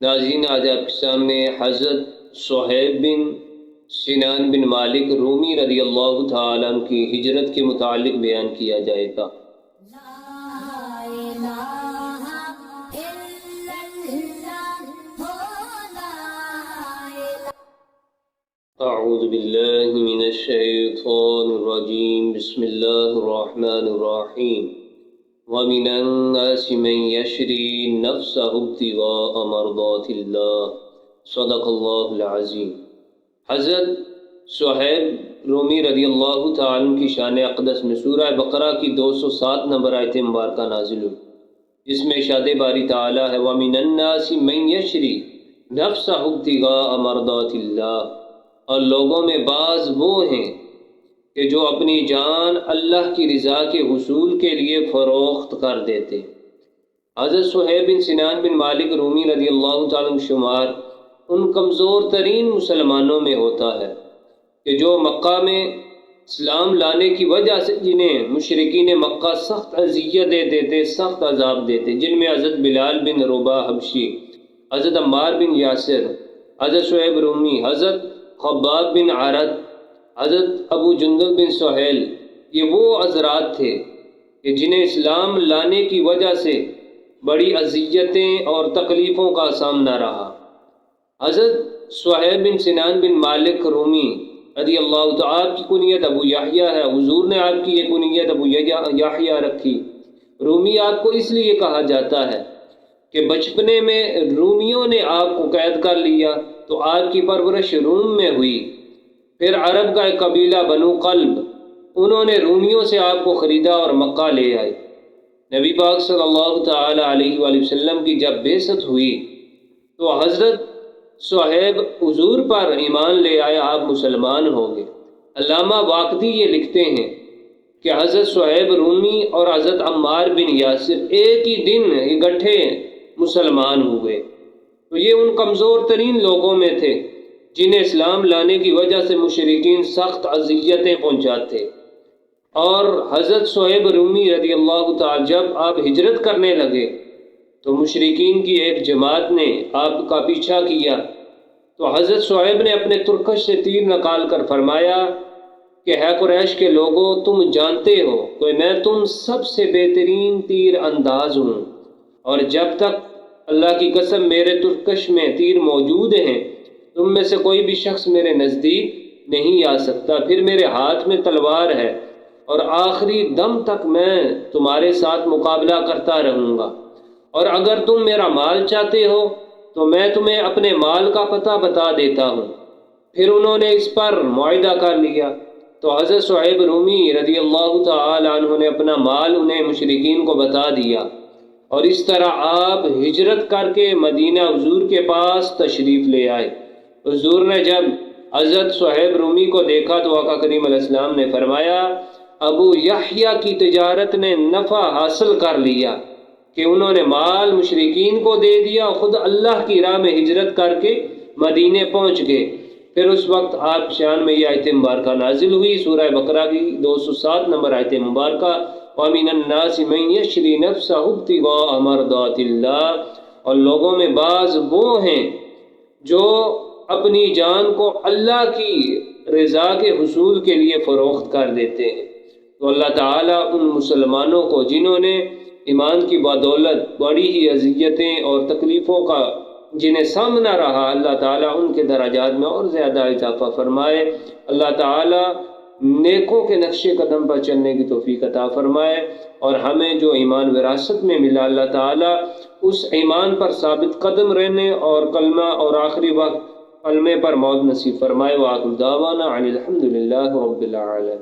ناظرین، آج آپ کے سامنے حضرت صہیب بن سنان بن مالک رومی رضی اللہ تعالیٰ عنہ کی ہجرت کے متعلق بیان کیا جائے گا۔ اعوذ باللہ من الشیطان الرجیم، بسم اللہ الرحمن الرحیم۔ وَمِنَ النَّاسِ مَن يَشْرِي نَفْسَهُ ابْتِغَاءَ مَرْضَاتِ اللَّهِ صدق اللہ العظیم۔ حضرت صہیب رومی رضی اللہ تعالیٰ عنہ کی شان اقدس میں سورہ بقرہ کی 207 نمبر آیت مبارکہ نازل ہوئی، جس میں ارشاد باری تعالیٰ ہے وَمِنَ النَّاسِ مَن يَشْرِي نَفْسَهُ ابْتِغَاءَ مَرْضَاتِ اللَّهِ، اور لوگوں میں بعض وہ ہیں کہ جو اپنی جان اللہ کی رضا کے حصول کے لیے فروخت کر دیتے۔ حضرت صہیب بن سنان بن مالک رومی رضی اللہ تعالیٰ عنہ شمار ان کمزور ترین مسلمانوں میں ہوتا ہے کہ جو مکہ میں اسلام لانے کی وجہ سے جنہیں مشرکین مکہ سخت اذیتیں دیتے، سخت عذاب دیتے، جن میں حضرت بلال بن رباح حبشی، حضرت عمار بن یاسر، حضرت صہیب رومی، حضرت خباب بن عرد، حضرت ابو جندب بن سہیل، یہ وہ حضرات تھے کہ جنہیں اسلام لانے کی وجہ سے بڑی اذیتیں اور تکلیفوں کا سامنا رہا۔ حضرت صہیب بن سنان بن مالک رومی رضی اللہ تعالیٰ، آپ کی کنیت ابو یحییٰ ہے، حضور نے آپ کی یہ کنیت ابو یحییٰ رکھی۔ رومی آپ کو اس لیے کہا جاتا ہے کہ بچپنے میں رومیوں نے آپ کو قید کر لیا تو آپ کی پرورش روم میں ہوئی، پھر عرب کا ایک قبیلہ بنو قلب، انہوں نے رومیوں سے آپ کو خریدا اور مکہ لے آئے۔ نبی پاک صلی اللہ تعالیٰ علیہ وآلہ وسلم کی جب بعثت ہوئی تو حضرت صہیب حضور پر ایمان لے آئے، آپ مسلمان ہو گئے۔ علامہ واقدی یہ لکھتے ہیں کہ حضرت صہیب رومی اور حضرت عمار بن یاسر ایک ہی دن اکٹھے مسلمان ہوئے۔ تو یہ ان کمزور ترین لوگوں میں تھے جنہیں اسلام لانے کی وجہ سے مشرکین سخت اذیتیں پہنچاتے۔ اور حضرت صہیب رومی رضی اللہ تعالی جب آپ ہجرت کرنے لگے تو مشرکین کی ایک جماعت نے آپ کا پیچھا کیا، تو حضرت صہیب نے اپنے ترکش سے تیر نکال کر فرمایا کہ ہے قریش کے لوگوں، تم جانتے ہو کہ میں تم سب سے بہترین تیر انداز ہوں، اور جب تک اللہ کی قسم میرے ترکش میں تیر موجود ہیں تم میں سے کوئی بھی شخص میرے نزدیک نہیں آ سکتا۔ پھر میرے ہاتھ میں تلوار ہے اور آخری دم تک میں تمہارے ساتھ مقابلہ کرتا رہوں گا، اور اگر تم میرا مال چاہتے ہو تو میں تمہیں اپنے مال کا پتہ بتا دیتا ہوں۔ پھر انہوں نے اس پر معاہدہ کر لیا، تو حضرت صہیب رومی رضی اللہ تعالی عنہ نے اپنا مال انہیں مشرکین کو بتا دیا، اور اس طرح آپ ہجرت کر کے مدینہ حضور کے پاس تشریف لے آئے۔ حضور نے جب حضرت صہیب رومی کو دیکھا تو آقا کریم علیہ السلام نے فرمایا ابو یحییٰ کی تجارت نے نفع حاصل کر لیا کہ انہوں نے مال مشرکین کو دے دیا اور خود اللہ کی راہ میں ہجرت کر کے مدینے پہنچ گئے۔ پھر اس وقت آپ شان میں یہ آیت مبارکہ نازل ہوئی، سورہ بقرہ کی 207 نمبر آیت مبارکہ وَمِنَ النَّاسِ مَن يَشْرِي نَفْسَهُ ابْتِغَاءَ مَرْضَاتِ اللَّهِ، اور لوگوں میں بعض وہ ہیں جو اپنی جان کو اللہ کی رضا کے حصول کے لیے فروخت کر دیتے ہیں۔ تو اللہ تعالیٰ ان مسلمانوں کو جنہوں نے ایمان کی بدولت بڑی ہی اذیتیں اور تکلیفوں کا جنہیں سامنا رہا، اللہ تعالیٰ ان کے درجات میں اور زیادہ اضافہ فرمائے۔ اللہ تعالیٰ نیکوں کے نقش قدم پر چلنے کی توفیق عطا فرمائے، اور ہمیں جو ایمان وراثت میں ملا اللہ تعالیٰ اس ایمان پر ثابت قدم رہنے اور کلمہ اور آخری وقت کلمے پر موت نصیب فرمائے۔ وآخر دعوانا ان الحمد للہ رب العالمین۔